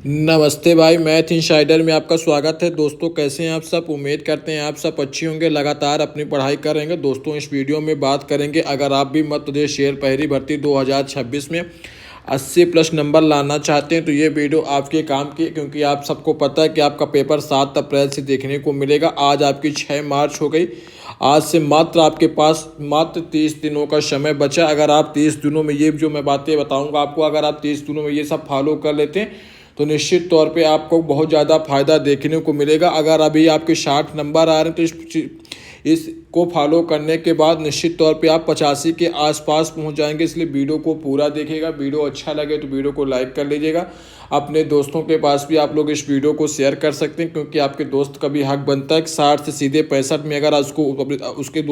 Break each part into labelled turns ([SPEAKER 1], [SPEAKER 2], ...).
[SPEAKER 1] नमस्ते भाई, math insider में आपका स्वागत है। दोस्तों कैसे हैं आप सब? उम्मीद करते हैं आप सब अच्छी होंगे, लगातार अपनी पढ़ाई कर रहेंगे। दोस्तों इस वीडियो में बात करेंगे, अगर आप भी मध्य प्रदेश शेर पहरी भर्ती 2026 में 80 प्लस नंबर लाना चाहते हैं तो ये वीडियो आपके काम की है, क्योंकि आप सबको पता है कि आपका पेपर 7 अप्रैल से देखने को मिलेगा। आज आपकी 6 मार्च हो गई। आज से मात्र आपके पास मात्र 30 दिनों का समय बचा। अगर आप 30 दिनों में ये जो मैं बातें बताऊंगा आपको, अगर आप 30 दिनों में ये सब फॉलो कर लेते हैं तो निश्चित तौर पे आपको बहुत ज़्यादा फायदा देखने को मिलेगा। अगर अभी आपके 60 नंबर आ रहे हैं तो इसको फॉलो करने के बाद निश्चित तौर पे आप 85 के आसपास पहुंच जाएंगे। इसलिए वीडियो को पूरा देखिएगा। वीडियो अच्छा लगे तो वीडियो को लाइक कर लीजिएगा। अपने दोस्तों के पास भी आप लोग इस वीडियो को शेयर कर सकते हैं, क्योंकि आपके दोस्त का भी हक बनता है कि 60 से सीधे 65 में अगर उसको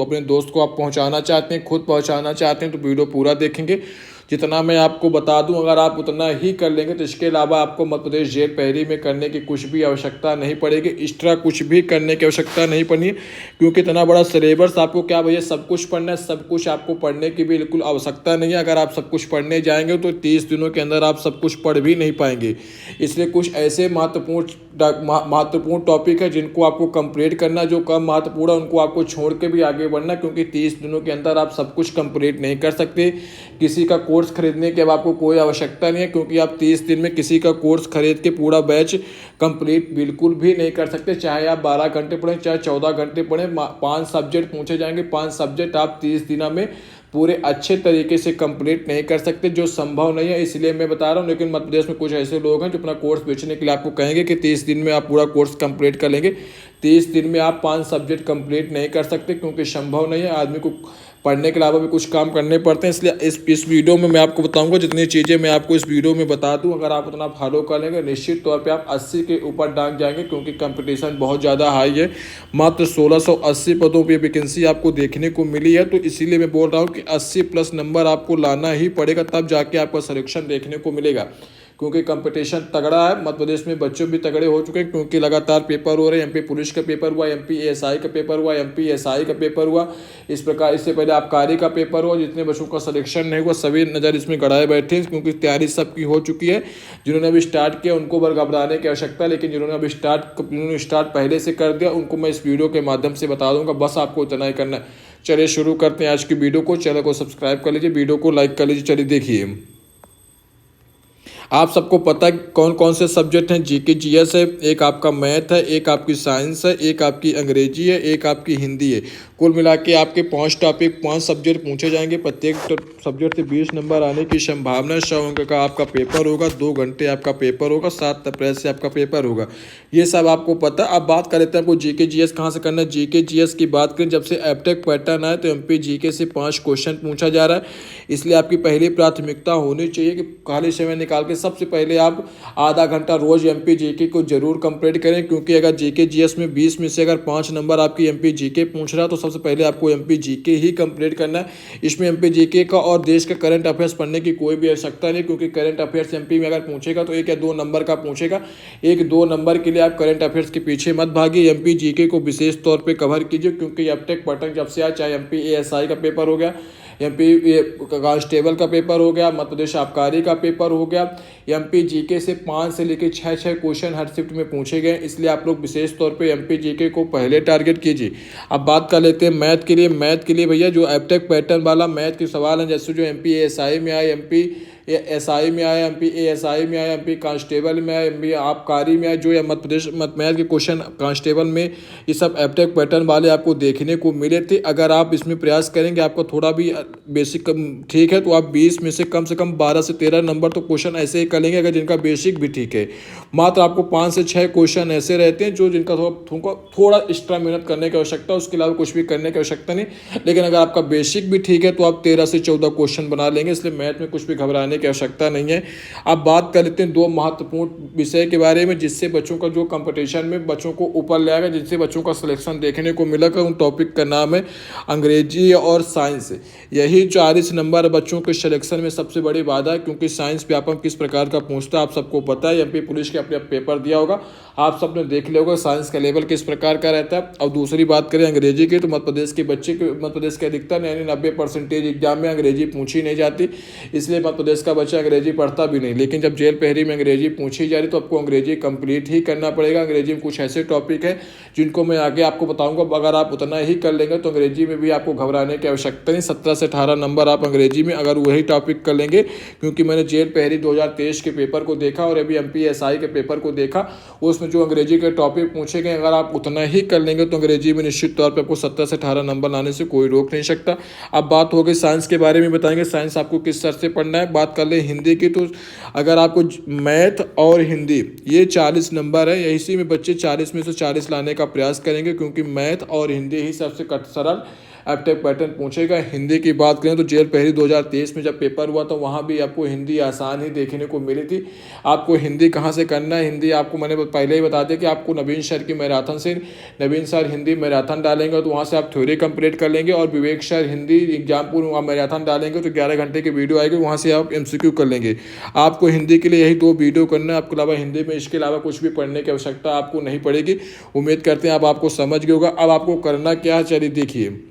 [SPEAKER 1] अपने दोस्त को आप पहुँचाना चाहते हैं, खुद पहुँचाना चाहते हैं तो वीडियो पूरा देखेंगे। जितना मैं आपको बता दूं अगर आप उतना ही कर लेंगे तो इसके अलावा आपको मध्य प्रदेश जेल पहरी में करने की कुछ भी आवश्यकता नहीं पड़ेगी। एक्स्ट्रा कुछ भी करने की आवश्यकता नहीं पड़नी है, क्योंकि इतना बड़ा सिलेबस आपको क्या भैया सब कुछ पढ़ना है। सब कुछ आपको पढ़ने की भी बिल्कुल आवश्यकता नहीं है। अगर आप सब कुछ पढ़ने जाएंगे तो 30 दिनों के अंदर आप सब कुछ पढ़ भी नहीं पाएंगे। इसलिए कुछ ऐसे महत्वपूर्ण टॉपिक है जिनको आपको कंप्लीट करना, जो कम महत्वपूर्ण है उनको आपको छोड़ के भी आगे बढ़ना, क्योंकि 30 दिनों के अंदर आप सब कुछ कंप्लीट नहीं कर सकते। किसी का कोर्स खरीदने की अब आपको कोई आवश्यकता नहीं है, क्योंकि आप 30 दिन में किसी का कोर्स खरीद के पूरा बैच कंप्लीट बिल्कुल भी नहीं कर सकते। चाहे आप 12 घंटे पढ़ें, चाहे 14 घंटे पढ़ें, 5 सब्जेक्ट पूछे जाएंगे। 5 सब्जेक्ट आप 30 दिनों में पूरे अच्छे तरीके से कंप्लीट नहीं कर सकते, जो संभव नहीं है। इसलिए मैं बता रहा हूँ। लेकिन मध्य प्रदेश में कुछ ऐसे लोग हैं जो अपना कोर्स बेचने के लिए आपको कहेंगे कि 30 दिन में आप पूरा कोर्स कंप्लीट कर लेंगे। 30 दिन में आप 5 सब्जेक्ट कंप्लीट नहीं कर सकते, क्योंकि संभव नहीं है। आदमी को पढ़ने के अलावा भी कुछ काम करने पड़ते हैं। इसलिए इस वीडियो में मैं आपको बताऊंगा, जितनी चीज़ें मैं आपको इस वीडियो में बता दूं, अगर आप उतना फॉलो कर लेंगे निश्चित तौर पे आप 80 के ऊपर डांग जाएंगे, क्योंकि कंपटीशन बहुत ज़्यादा हाई है। मात्र 1680 पदों पर वैकेंसी आपको देखने को मिली है, तो इसीलिए मैं बोल रहा हूँ कि 80 प्लस नंबर आपको लाना ही पड़ेगा, तब जाके आपका सिलेक्शन देखने को मिलेगा। क्योंकि कंपटीशन तगड़ा है। मध्य प्रदेश में बच्चों भी तगड़े हो चुके हैं, क्योंकि लगातार पेपर हो रहे हैं। एमपी पुलिस का पेपर हुआ, एमपी एएसआई का पेपर हुआ, एमपी एसआई का पेपर हुआ। इस प्रकार इससे पहले आबकारी का पेपर हुआ। जितने बच्चों का सिलेक्शन नहीं हुआ सभी नज़र इसमें गड़ाए बैठे हैं, क्योंकि तैयारी सबकी हो चुकी है। जिन्होंने अभी स्टार्ट किया उनको घबराने की आवश्यकता, लेकिन जिन्होंने अभी स्टार्ट पहले से कर दिया उनको मैं इस वीडियो के माध्यम से बता दूंगा। बस आपको इतना ही करना है। चलिए शुरू करते हैं आज की वीडियो को। चैनल को सब्सक्राइब कर लीजिए, वीडियो को लाइक कर लीजिए। चलिए देखिए, आप सबको पता है कौन कौन से सब्जेक्ट हैं। जीके जीएस है, एक आपका मैथ है, एक आपकी साइंस है, एक आपकी अंग्रेजी है, एक आपकी हिंदी है। कुल मिला के आपके 5 टॉपिक 5 सब्जेक्ट पूछे जाएंगे। प्रत्येक सब्जेक्ट से 20 नंबर आने की संभावना है। 100 अंक का आपका पेपर होगा, 2 घंटे आपका पेपर होगा, 7 अप्रैल से आपका पेपर होगा। ये सब आपको पता। अब बात कर लेते हैं आपको जीके जीएस कहाँ से करना है। जीके जीएस की बात करें, जब से एबटेक पैटर्न आए तो एमपी जीके से 5 क्वेश्चन पूछा जा रहा है। इसलिए आपकी पहली प्राथमिकता होनी चाहिए कि खाली समय निकाल के सबसे पहले आप आधा घंटा रोज एमपी जीके को जरूर कंप्लीट करें, क्योंकि अगर जीके जीएस में 20 में से अगर 5 नंबर आपकी एमपी जीके पूछ रहा है तो सबसे पहले आपको एमपी जीके ही कंप्लीट करना है। इसमें एमपी जीके का और देश का करंट अफेयर्स पढ़ने की कोई भी आवश्यकता नहीं, क्योंकि करंट अफेयर्स एमपी में अगर पूछेगा तो 1 या 2 नंबर का पूछेगा। 1-2 नंबर के लिए आप करंट अफेयर्स के पीछे मत भागिए। एमपी जीके को विशेष तौर पर कवर कीजिए, क्योंकि एबटेक पैटर्न जब से आया, चाहे एमपी एएसआई का पेपर हो गया, एमपी कांस्टेबल का पेपर हो गया, मध्य प्रदेश आबकारी का पेपर हो गया, एमपी जीके से 5 से लेकर 6 क्वेश्चन हर शिफ्ट में पूछे गए। इसलिए आप लोग विशेष तौर पे एमपी जीके को पहले टारगेट कीजिए। अब बात कर लेते हैं मैथ के लिए। मैथ के लिए भैया जो एबटेक पैटर्न वाला मैथ के सवाल हैं, जैसे जो एमपी एएसआई में आए, एमपी एसआई में आया, एमपी एएसआई में आया, एमपी कांस्टेबल में आया, एमपी आबकारी में आया, जो मध्य प्रदेश मैथ के क्वेश्चन कांस्टेबल में, ये सब एबटेक पैटर्न वाले आपको देखने को मिले थे। अगर आप इसमें प्रयास करेंगे, आपका थोड़ा भी बेसिक ठीक है, तो आप 20 में से कम 12 से 13 नंबर तो क्वेश्चन ऐसे ही कर लेंगे, अगर जिनका बेसिक भी ठीक है। मात्र आपको 5 से 6 क्वेश्चन ऐसे रहते हैं जो जिनका थोड़ा एक्स्ट्रा मेहनत करने की आवश्यकता है, उसके अलावा कुछ भी करने की आवश्यकता नहीं। लेकिन अगर आपका बेसिक भी ठीक है तो आप 13 से 14 क्वेश्चन बना लेंगे। इसलिए मैथ में कुछ भी घबराने की आवश्यकता नहीं है। अब बात कर लेते हैं 2 महत्वपूर्ण विषय के बारे में, जिससे बच्चों का जो कंपटीशन में बच्चों को ऊपर ले आएगा, जिससे बच्चों का सिलेक्शन देखने को मिलेगा। उन टॉपिक का नाम है अंग्रेजी और साइंस। यही 40 नंबर बच्चों के सिलेक्शन में सबसे बड़ी बाधा है, क्योंकि साइंस व्यापक किस प्रकार का पूछता है आप सबको पता है। एमपी पुलिस के अपने पेपर दिया होगा, आप सबने देख लिया होगा साइंस का लेवल किस प्रकार का रहता है। और दूसरी बात करें अंग्रेजी की, तो मध्य प्रदेश के बच्चे मध्य प्रदेश के अधिकतर यानी 90% एग्जाम में अंग्रेजी पूछी नहीं जाती। इसलिए मध्य प्रदेश का बच्चा अंग्रेजी पढ़ता भी नहीं, लेकिन जब जेल पहरी में अंग्रेजी पूछी जा रही तो आपको अंग्रेजी कंप्लीट ही करना पड़ेगा। अंग्रेजी में कुछ ऐसे टॉपिक है जिनको मैं आगे आपको बताऊंगा, अगर आप उतना ही कर लेंगे तो अंग्रेजी में भी आपको घबराने की आवश्यकता नहीं। 17 से 18 नंबर आप अंग्रेजी में अगर वही टॉपिक कर लेंगे, क्योंकि मैंने जेल पहरी 2023 के पेपर को देखा और अभी MPSI के पेपर को देखा, उसमें जो अंग्रेजी के टॉपिक पूछे गए अगर आप उतना ही कर लेंगे तो अंग्रेजी में निश्चित तौर पर आपको 17 से 18 नंबर लाने से कोई रोक नहीं सकता। अब बात हो गई साइंस के बारे में, बताएंगे साइंस आपको किस स्तर से पढ़ना है। बात कर ले हिंदी की, तो अगर आपको मैथ और हिंदी ये 40 नंबर है, इसी में बच्चे 40 में से 40 लाने का प्रयास करेंगे, क्योंकि मैथ और हिंदी ही सबसे सरल एप्टेक पैटर्न पूछेगा। हिंदी की बात करें तो जेल पहरी 2023 में जब पेपर हुआ तो वहाँ भी आपको हिंदी आसान ही देखने को मिली थी। आपको हिंदी कहाँ से करना है, हिंदी आपको मैंने पहले ही बता दिया कि आपको नवीन सर की मैराथन से, नवीन सर हिंदी मैराथन डालेंगे तो वहाँ से आप थ्योरी कंप्लीट कर लेंगे, और विवेक सर हिंदी एग्जामपुर वहाँ मैराथन डालेंगे तो 11 घंटे की वीडियो आएगी, वहाँ से आप MCQ कर लेंगे। आपको हिंदी के लिए यही 2 वीडियो करना है, आपके अलावा हिंदी में इसके अलावा कुछ भी पढ़ने की आवश्यकता आपको नहीं पड़ेगी। उम्मीद करते हैं आपको समझ गए होगा। अब आपको करना क्या है, चलिए देखिए।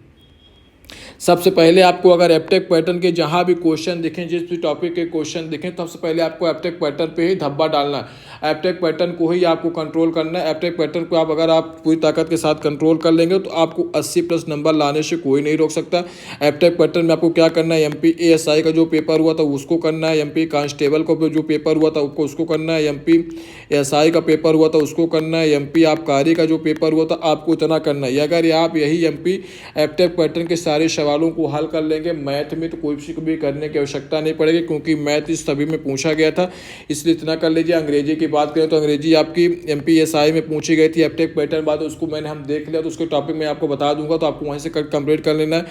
[SPEAKER 1] सबसे पहले आपको अगर एप्टेक पैटर्न के जहाँ भी क्वेश्चन दिखें, जिस भी टॉपिक के क्वेश्चन दिखें, तो सबसे पहले आपको एप्टेक पैटर्न पे ही धब्बा डालना है। एप्टेक पैटर्न को ही आपको कंट्रोल करना है। एप्टेक पैटर्न को अगर आप पूरी ताकत के साथ कंट्रोल कर लेंगे तो आपको 80+ नंबर लाने से कोई नहीं रोक सकता। एप्टेक पैटर्न में आपको क्या करना है, MPASI का जो पेपर हुआ था उसको करना है, MP कांस्टेबल का जो पेपर हुआ था उसको करना है, MPSI का पेपर हुआ था उसको करना है, MP आबकारी का जो पेपर हुआ था आपको इतना करना है। अगर आप यही MP एप्टेक पैटर्न के सारे सवालों को हल कर लेंगे, मैथ में तो कोई भी करने की आवश्यकता नहीं पड़ेगी, क्योंकि मैथ इस सभी में पूछा गया था, इसलिए इतना कर लीजिए। अंग्रेजी की बात करें तो अंग्रेजी आपकी MPSI में पूछी गई थी एप्टेक पैटर्न, बाद उसको हम देख लिया, तो उसके टॉपिक में आपको बता दूंगा, तो आपको वहीं से कंप्लीट कर लेना है।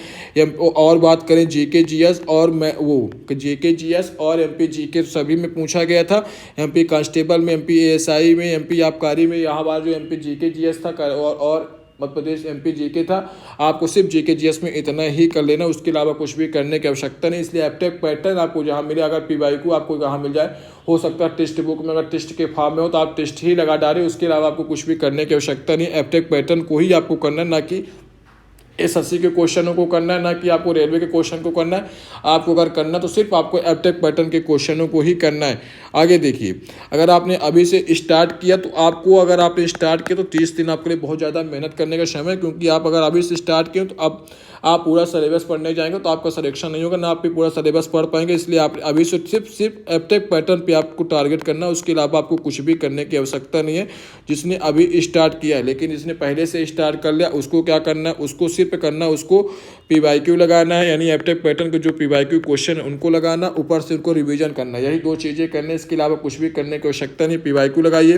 [SPEAKER 1] और बात करें GK GS और GK GS और MP GK सभी में पूछा गया था। MP कांस्टेबल में, MPASI में, MP आबकारी में, यहाँ बार जो MP GK GS था और मध्य प्रदेश MP GK था, आपको सिर्फ GK GS में इतना ही कर लेना, उसके अलावा कुछ भी करने की आवश्यकता नहीं। इसलिए एप्टेक पैटर्न आपको जहाँ मिले, अगर PYQ आपको कहाँ मिल जाए, हो सकता है टेस्ट बुक में, अगर टेस्ट के फॉर्म में हो तो आप टेस्ट ही लगा डालें, उसके अलावा आपको कुछ भी करने की आवश्यकता नहीं। एप्टेक पैटर्न को ही आपको करना है, ना कि SSC के क्वेश्चनों को करना है, ना कि आपको रेलवे के क्वेश्चन को करना है। आपको अगर करना तो सिर्फ आपको एप्टेक पैटर्न के क्वेश्चनों को ही करना है। आगे देखिए, अगर आपने अभी से स्टार्ट किया तो आपको, अगर आपने स्टार्ट किया तो 30 दिन आपके लिए बहुत ज़्यादा मेहनत करने का समय है, क्योंकि आप अगर अभी से स्टार्ट किए तो आप पूरा सिलेबस पढ़ने जाएंगे तो आपका सिलेक्शन नहीं होगा, ना आप पूरा सिलेबस पढ़ पाएंगे। इसलिए आप अभी से सिर्फ एप्टेक पैटर्न पे आपको टारगेट करना है, उसके अलावा आपको कुछ भी करने की आवश्यकता नहीं है। जिसने अभी स्टार्ट किया है, लेकिन जिसने पहले से स्टार्ट कर लिया, उसको क्या करना है, उसको सिर्फ करना है, उसको PYQ लगाना है, यानी एप्टेक पैटर्न के जो PYQ क्वेश्चन है उनको लगाना, ऊपर से उनको रिवीजन करना, यही 2 चीज़ें करने, इसके अलावा कुछ भी करने की आवश्यकता नहीं। PYQ लगाइए,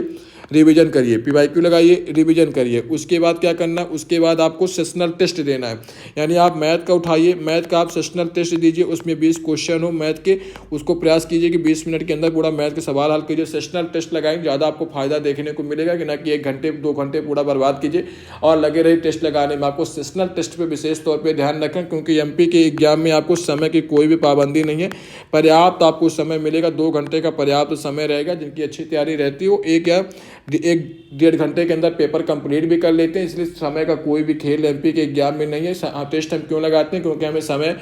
[SPEAKER 1] रिवीजन करिए, PYQ लगाइए, रिवीजन करिए। उसके बाद क्या करना, उसके बाद आपको सेशनल टेस्ट देना है, यानी आप मैथ का उठाइए, मैथ का आप सेशनल टेस्ट दीजिए, उसमें 20 क्वेश्चन हो मैथ के, उसको प्रयास कीजिए कि 20 मिनट के अंदर पूरा मैथ के सवाल हल कीजिए। सेशनल टेस्ट लगाएंगे, ज़्यादा आपको फायदा देखने को मिलेगा, कि ना कि 1 घंटे 2 घंटे पूरा बर्बाद कीजिए और लगे रही टेस्ट लगाने में। आपको सेशनल टेस्ट पर विशेष तौर पर ध्यान रखें, क्योंकि MP के एग्जाम में आपको समय की कोई भी पाबंदी नहीं है, पर्याप्त आपको समय मिलेगा, 2 घंटे का पर्याप्त समय रहेगा। जिनकी अच्छी तैयारी रहती हो 1 या 1-1.5 घंटे के अंदर पेपर कंप्लीट भी कर लेते हैं, इसलिए समय का कोई भी खेल MP के एग्जाम में नहीं है। टेस्ट हम क्यों लगाते हैं, क्योंकि हमें समय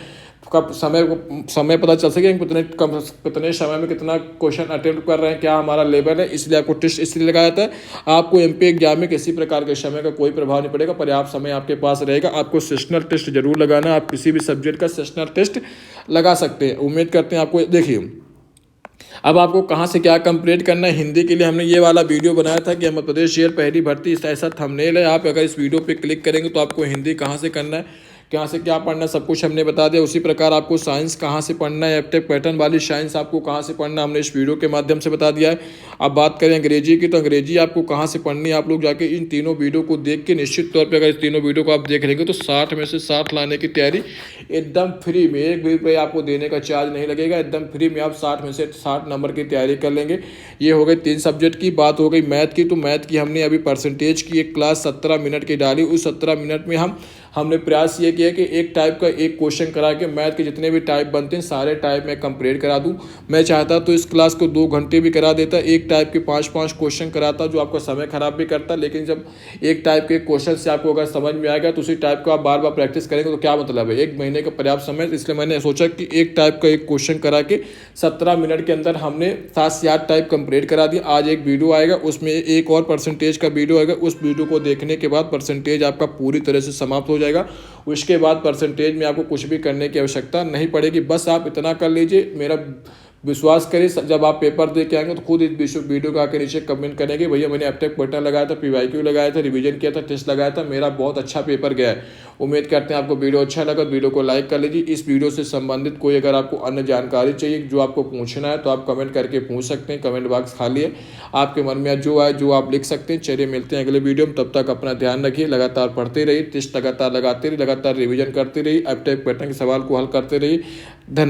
[SPEAKER 1] पता चल सके कितने समय में कितना क्वेश्चन अटेम्प्ट कर रहे हैं, क्या हमारा लेवल है, इसलिए आपको टेस्ट इसलिए लगाया जाता है। आपको MP एग्जाम में किसी प्रकार के समय का कोई प्रभाव नहीं पड़ेगा, पर्याप्त समय आपके पास रहेगा। आपको सेशनल टेस्ट जरूर लगाना, आप किसी भी सब्जेक्ट का सेशनल टेस्ट लगा सकते हैं। उम्मीद करते हैं आपको, देखिए अब आपको कहाँ से क्या कंप्लीट करना है। हिंदी के लिए हमने ये वाला वीडियो बनाया था कि मध्य प्रदेश जेल पहली भर्ती, ऐसा थंबनेल है। आप अगर इस वीडियो पे क्लिक करेंगे तो आपको हिंदी कहाँ से करना है, कहाँ से क्या पढ़ना है, सब कुछ हमने बता दिया। उसी प्रकार आपको साइंस कहाँ से पढ़ना है, एप्टेक पैटर्न वाली साइंस आपको कहाँ से पढ़ना है, हमने इस वीडियो के माध्यम से बता दिया है। अब बात करें अंग्रेजी की, तो अंग्रेजी आपको कहाँ से पढ़नी है, आप लोग जाके इन तीनों वीडियो को देख के निश्चित तौर पर अगर इस तीनों वीडियो को आप देख लेंगे तो 60 में से 60 लाने की तैयारी एकदम फ्री में, 1 भी रुपये आपको देने का चार्ज नहीं लगेगा, एकदम फ्री में आप 60 में से 60 नंबर की तैयारी कर लेंगे। ये हो गई 3 सब्जेक्ट की बात। हो गई मैथ की, तो मैथ की हमने अभी परसेंटेज की एक क्लास 17 मिनट की डाली, उस 17 मिनट में हम हमने प्रयास ये किया कि एक टाइप का एक क्वेश्चन करा के मैथ के जितने भी टाइप बनते हैं सारे टाइप मैं कंप्लीट करा दूँ। मैं चाहता तो इस क्लास को 2 घंटे भी करा देता, एक टाइप के 5-5 क्वेश्चन कराता जो आपका समय खराब भी करता। लेकिन जब एक टाइप के क्वेश्चन से आपको अगर समझ में आएगा तो उसी टाइप को आप बार बार प्रैक्टिस करेंगे तो क्या मतलब है, 1 महीने का पर्याप्त समय। इसलिए मैंने सोचा कि एक टाइप का एक क्वेश्चन करा के 17 मिनट के अंदर हमने 7 से 8 टाइप कंप्लीट करा दिया। आज एक वीडियो आएगा, उसमें एक और परसेंटेज का वीडियो आएगा, उस वीडियो को देखने के बाद परसेंटेज आपका पूरी तरह से समाप्त हो जाएगा। उसके बाद परसेंटेज में आपको कुछ भी करने की आवश्यकता नहीं पड़ेगी। बस आप इतना कर लीजिए, मेरा विश्वास करिए, जब आप पेपर दे के आएंगे तो खुद इस वीडियो का आके नीचे कमेंट करेंगे भैया मैंने अब तक बटन लगाया था, PYQ लगाया था, रिवीजन किया था, टेस्ट लगाया था, मेरा बहुत अच्छा पेपर गया है। उम्मीद करते हैं आपको वीडियो अच्छा लगा, वीडियो को लाइक कर लीजिए। इस वीडियो से संबंधित कोई अगर आपको अन्य जानकारी चाहिए जो आपको पूछना है तो आप कमेंट करके पूछ सकते हैं। कमेंट बॉक्स खाली है, आपके मन में जो आए जो आप लिख सकते हैं। चलिए मिलते हैं अगले वीडियो में, तब तक अपना ध्यान रखिए, लगातार पढ़ते रहिए, टेस्ट लगातार लगाते रहिए, लगातार रिविजन करते रहिए, अब तक पैटर्न के सवाल को हल करते रहिए। धन्यवाद।